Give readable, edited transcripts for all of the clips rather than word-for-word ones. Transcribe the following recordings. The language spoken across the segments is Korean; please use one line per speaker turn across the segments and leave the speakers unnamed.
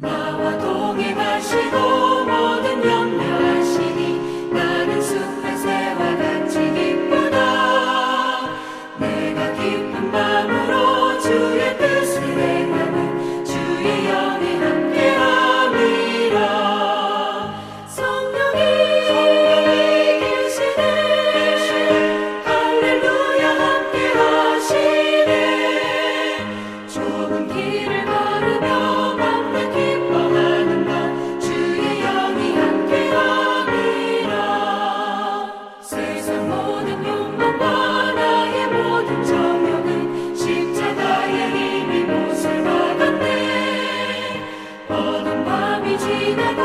나와 동행하시고 모든 염려하시니 나는 숲의 새와 같이 기쁘다. 내가 기쁜 마음으로 주의 뜻을 행하는 주의 영이 함께함이라. 성령이 계시네 할렐루야 함께하시네. 좁은 길을 걸으며 맘에 기뻐하는 것 주의 영이 함께함이라. 세상 모든 욕망과 나의 모든 정욕은 십자가의 힘이 못을 박았네. 어두운 밤이 지나고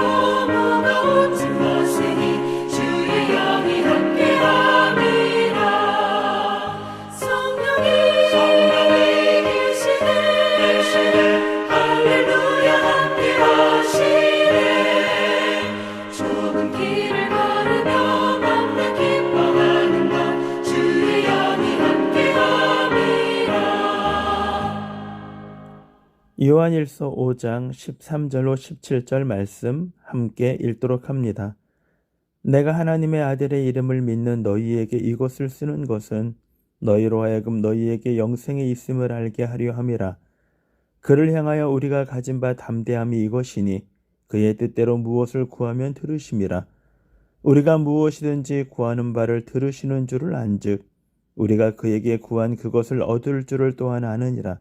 무거운 짐 벗으니 주의 영이 함께함이라. 성령이 계시네 할렐루야 함께하시네. 좁은 길을 걸으며 맘에 기뻐하는 것 주의 영이 함께함이라.
요한일서 5장 13절로 17절 말씀 함께 읽도록 합니다. 내가 하나님의 아들의 이름을 믿는 너희에게 이것을 쓰는 것은 너희로 하여금 너희에게 영생이 있음을 알게 하려 함이라. 그를 향하여 우리가 가진 바 담대함이 이것이니 그의 뜻대로 무엇을 구하면 들으심이라. 우리가 무엇이든지 구하는 바를 들으시는 줄을 안즉 우리가 그에게 구한 그것을 얻을 줄을 또한 아느니라.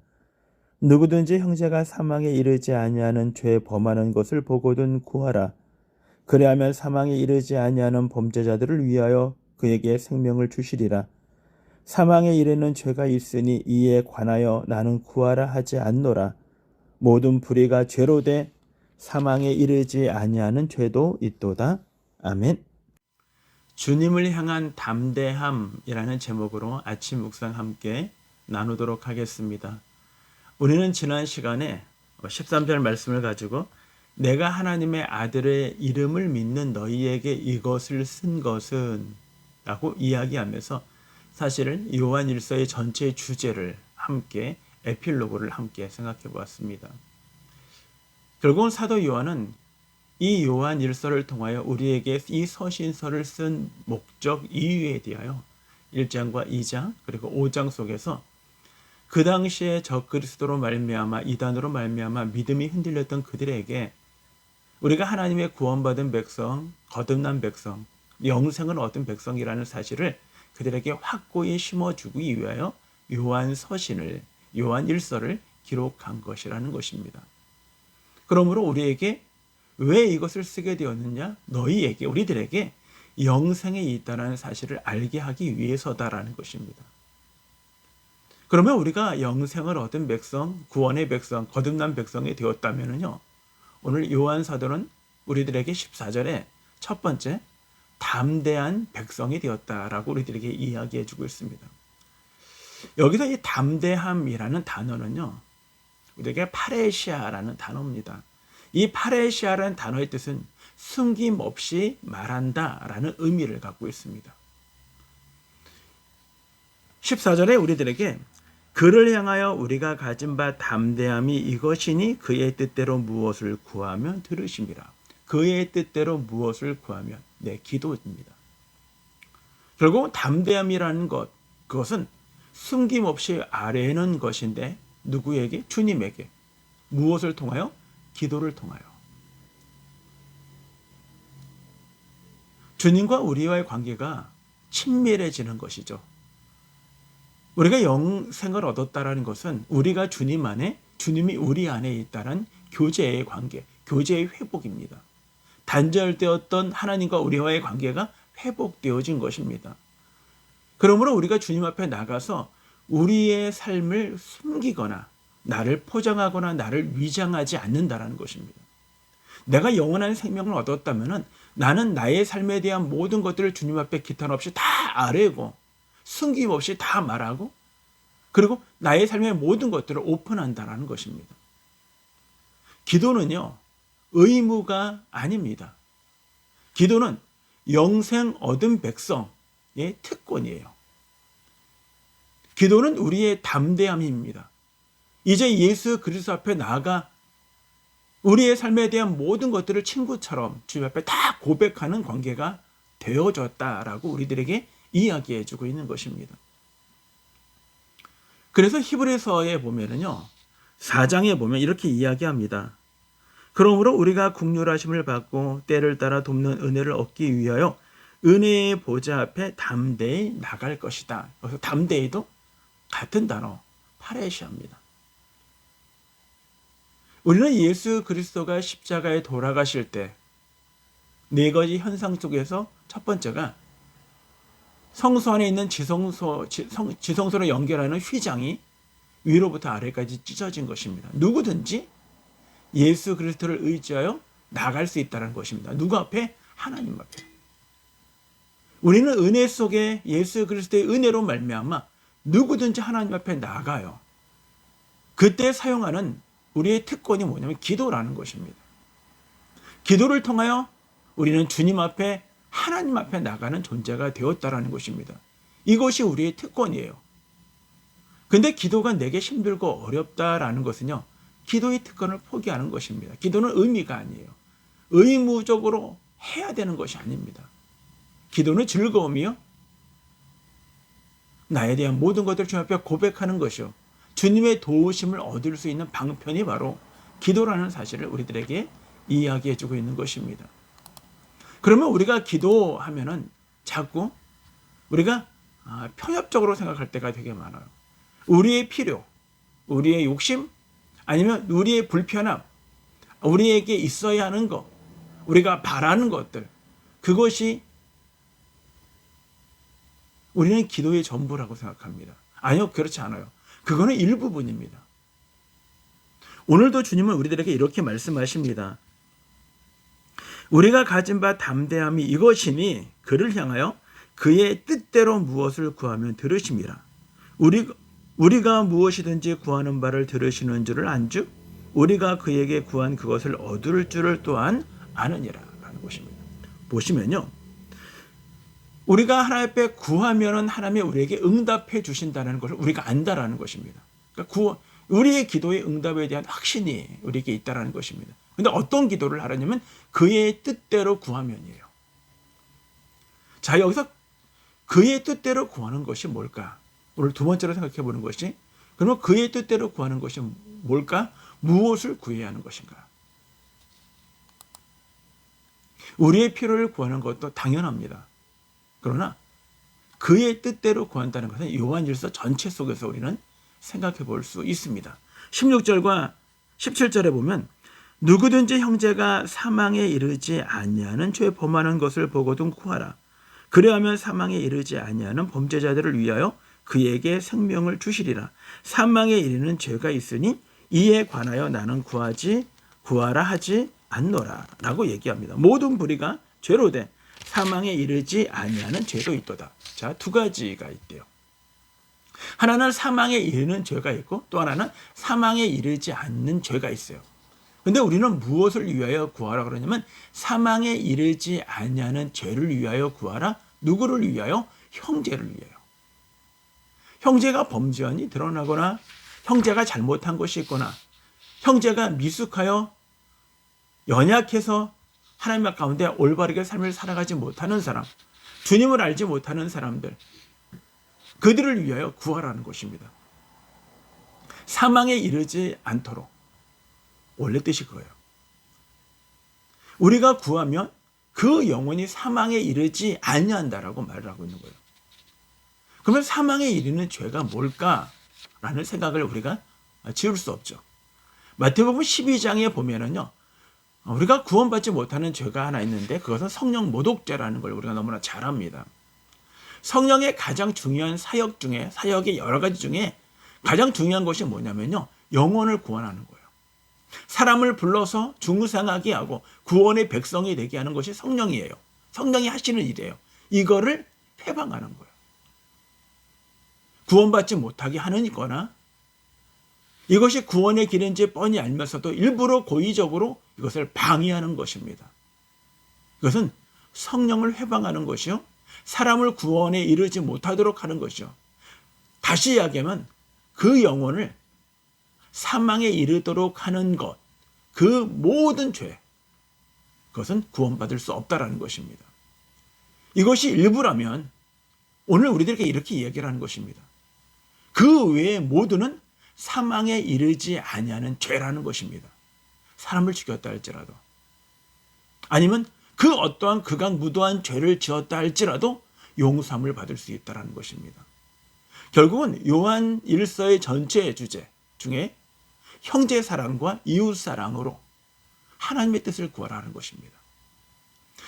누구든지 형제가 사망에 이르지 아니하는 죄 범하는 것을 보거든 구하라. 그리하면 사망에 이르지 아니하는 범죄자들을 위하여 그에게 생명을 주시리라. 사망에 이르는 죄가 있으니 이에 관하여 나는 구하라 하지 않노라. 모든 불의가 죄로 돼 사망에 이르지 아니하는 죄도 있도다. 아멘. 주님을 향한 담대함이라는 제목으로 아침 묵상 함께 나누도록 하겠습니다. 우리는 지난 시간에 13절 말씀을 가지고 내가 하나님의 아들의 이름을 믿는 너희에게 이것을 쓴 것은 라고 이야기하면서 사실은 요한일서의 전체 주제를 함께 에필로그를 함께 생각해 보았습니다. 결국은 사도 요한은 이 요한일서를 통하여 우리에게 이 서신서를 쓴 목적 이유에 대하여 1장과 2장 그리고 5장 속에서 그 당시에 적그리스도로 말미암아 이단으로 말미암아 믿음이 흔들렸던 그들에게 우리가 하나님의 구원받은 백성, 거듭난 백성, 영생을 얻은 백성이라는 사실을 그들에게 확고히 심어주기 위하여 요한서신을, 요한일서를 기록한 것이라는 것입니다. 그러므로 우리에게 왜 이것을 쓰게 되었느냐? 너희에게, 우리들에게 영생이 있다는 사실을 알게 하기 위해서다라는 것입니다. 그러면 우리가 영생을 얻은 백성, 구원의 백성, 거듭난 백성이 되었다면요, 오늘 요한 사도는 우리들에게 14절에 첫 번째 담대한 백성이 되었다라고 우리들에게 이야기해 주고 있습니다. 여기서 이 담대함이라는 단어는요, 우리에게 파레시아라는 단어입니다. 이 파레시아라는 단어의 뜻은 숨김없이 말한다라는 의미를 갖고 있습니다. 14절에 우리들에게 그를 향하여 우리가 가진 바 담대함이 이것이니 그의 뜻대로 무엇을 구하면 들으심이라. 그의 뜻대로 무엇을 구하면 기도입니다. 결국 담대함이라는 것, 그것은 숨김없이 아뢰는 것인데 누구에게? 주님에게. 무엇을 통하여? 기도를 통하여. 주님과 우리와의 관계가 친밀해지는 것이죠. 우리가 영생을 얻었다라는 것은 우리가 주님 안에, 주님이 우리 안에 있다는 교제의 관계, 교제의 회복입니다. 단절되었던 하나님과 우리와의 관계가 회복되어진 것입니다. 그러므로 우리가 주님 앞에 나가서 우리의 삶을 숨기거나 나를 포장하거나 나를 위장하지 않는다라는 것입니다. 내가 영원한 생명을 얻었다면 나는 나의 삶에 대한 모든 것들을 주님 앞에 기탄 없이 다 아뢰고 숨김없이 다 말하고 그리고 나의 삶의 모든 것들을 오픈한다라는 것입니다. 기도는요, 의무가 아닙니다. 기도는 영생 얻은 백성의 특권이에요. 기도는 우리의 담대함입니다. 이제 예수 그리스도 앞에 나아가 우리의 삶에 대한 모든 것들을 친구처럼 주님 앞에 다 고백하는 관계가 되어졌다라고 우리들에게 이야기해 주고 있는 것입니다. 그래서 히브리서에 보면은요, 4장에 보면 이렇게 이야기합니다. 그러므로 우리가 긍휼하심을 받고 때를 따라 돕는 은혜를 얻기 위하여 은혜의 보좌 앞에 담대히 나갈 것이다. 그래서 담대히도 같은 단어, 파레시아입니다. 우리는 예수 그리스도가 십자가에 돌아가실 때 네 가지 현상 속에서 첫 번째가 성소 안에 있는 지성소로 연결하는 휘장이 위로부터 아래까지 찢어진 것입니다. 누구든지 예수 그리스도를 의지하여 나갈 수 있다는 것입니다. 누구 앞에? 하나님 앞에. 우리는 은혜 속에 예수 그리스도의 은혜로 말미암아 누구든지 하나님 앞에 나가요. 그때 사용하는 우리의 특권이 뭐냐면 기도라는 것입니다. 기도를 통하여 우리는 주님 앞에, 하나님 앞에 나가는 존재가 되었다라는 것입니다. 이것이 우리의 특권이에요. 근데 기도가 내게 힘들고 어렵다라는 것은요, 기도의 특권을 포기하는 것입니다. 기도는 의미가 아니에요. 의무적으로 해야 되는 것이 아닙니다. 기도는 즐거움이요, 나에 대한 모든 것들을 주님 앞에 고백하는 것이요, 주님의 도우심을 얻을 수 있는 방편이 바로 기도라는 사실을 우리들에게 이야기해 주고 있는 것입니다. 그러면 우리가 기도하면은 자꾸 우리가 편협적으로 생각할 때가 되게 많아요. 우리의 필요, 우리의 욕심, 아니면 우리의 불편함, 우리에게 있어야 하는 것, 우리가 바라는 것들, 그것이 우리는 기도의 전부라고 생각합니다. 아니요, 그렇지 않아요. 그거는 일부분입니다. 오늘도 주님은 우리들에게 이렇게 말씀하십니다. 우리가 가진 바 담대함이 이것이니 그를 향하여 그의 뜻대로 무엇을 구하면 들으심이라. 우리가 무엇이든지 구하는 바를 들으시는 줄을 안즉 우리가 그에게 구한 그것을 얻을 줄을 또한 아느니라 라는 것입니다. 보시면요, 우리가 하나님 앞에 구하면은 하나님이 우리에게 응답해 주신다는 것을 우리가 안다라는 것입니다. 그러니까 우리의 기도의 응답에 대한 확신이 우리에게 있다라는 것입니다. 근데 어떤 기도를 하라냐면 그의 뜻대로 구하면이에요. 자, 여기서 그의 뜻대로 구하는 것이 뭘까? 오늘 두 번째로 생각해 보는 것이, 그러면 그의 뜻대로 구하는 것이 뭘까? 무엇을 구해야 하는 것인가? 우리의 필요를 구하는 것도 당연합니다. 그러나 그의 뜻대로 구한다는 것은 요한일서 전체 속에서 우리는 생각해 볼 수 있습니다. 16절과 17절에 보면 누구든지 형제가 사망에 이르지 아니하는 죄 범하는 것을 보거든 구하라. 그래야면 사망에 이르지 아니하는 범죄자들을 위하여 그에게 생명을 주시리라. 사망에 이르는 죄가 있으니 이에 관하여 나는 구하라 하지 않노라 라고 얘기합니다. 모든 불의가 죄로 돼 사망에 이르지 아니하는 죄도 있도다. 자, 두 가지가 있대요. 하나는 사망에 이르는 죄가 있고 또 하나는 사망에 이르지 않는 죄가 있어요. 근데 우리는 무엇을 위하여 구하라 그러냐면 사망에 이르지 아니하는 죄를 위하여 구하라. 누구를 위하여? 형제를 위하여. 형제가 범죄한이 드러나거나 형제가 잘못한 것이 있거나 형제가 미숙하여 연약해서 하나님 가운데 올바르게 삶을 살아가지 못하는 사람, 주님을 알지 못하는 사람들, 그들을 위하여 구하라는 것입니다. 사망에 이르지 않도록. 원래 뜻이 그거예요. 우리가 구하면 그 영혼이 사망에 이르지 아니한다라고 말을 하고 있는 거예요. 그러면 사망에 이르는 죄가 뭘까라는 생각을 우리가 지울 수 없죠. 마태복음 12장에 보면은요, 우리가 구원받지 못하는 죄가 하나 있는데 그것은 성령 모독죄라는 걸 우리가 너무나 잘 압니다. 성령의 가장 중요한 사역의 여러 가지 중에 가장 중요한 것이 뭐냐면요, 영혼을 구원하는 거예요. 사람을 불러서 중생하게 하고 구원의 백성이 되게 하는 것이 성령이에요. 성령이 하시는 일이에요. 이거를 회방하는 거예요. 구원받지 못하게 하는 거나 이것이 구원의 길인지 뻔히 알면서도 일부러 고의적으로 이것을 방해하는 것입니다. 이것은 성령을 회방하는 것이요, 사람을 구원에 이르지 못하도록 하는 것이요. 다시 이야기하면 그 영혼을 사망에 이르도록 하는 것,
그 모든 죄, 그것은 구원받을 수 없다라는 것입니다. 이것이 일부라면 오늘 우리들에게 이렇게 이야기를 하는 것입니다. 그 외의 모두는 사망에 이르지 아니하는 죄라는 것입니다. 사람을 죽였다 할지라도, 아니면 그 어떠한 극악무도한 죄를 지었다 할지라도 용서함을 받을 수 있다는 것입니다. 결국은 요한 1서의 전체 주제 중에 형제 사랑과 이웃 사랑으로 하나님의 뜻을 구하라는 것입니다.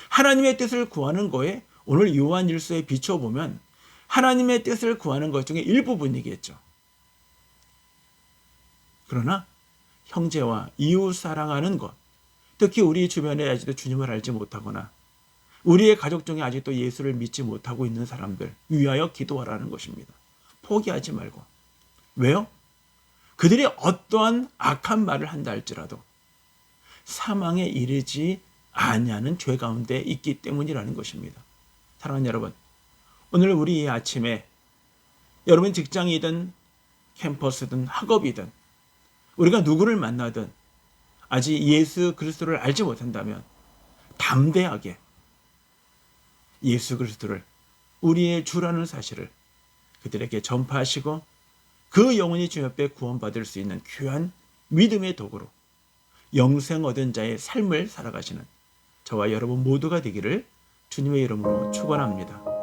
하나님의 뜻을 구하는 거에 오늘 요한 1서에 비춰보면 하나님의 뜻을 구하는 것 중에 일부분이겠죠. 그러나 형제와 이웃 사랑하는 것, 특히 우리 주변에 아직도 주님을 알지 못하거나 우리의 가족 중에 아직도 예수를 믿지 못하고 있는 사람들 위하여 기도하라는 것입니다. 포기하지 말고. 왜요? 그들이 어떠한 악한 말을 한다 할지라도 사망에 이르지 아니하는 죄 가운데 있기 때문이라는 것입니다. 사랑하는 여러분, 오늘 우리 이 아침에 여러분 직장이든 캠퍼스든 학업이든 우리가 누구를 만나든 아직 예수 그리스도를 알지 못한다면 담대하게 예수 그리스도를 우리의 주라는 사실을 그들에게 전파하시고 그 영혼이 주 옆에 구원받을 수 있는 귀한 믿음의 도구로 영생 얻은 자의 삶을 살아가시는 저와 여러분 모두가 되기를 주님의 이름으로 축원합니다.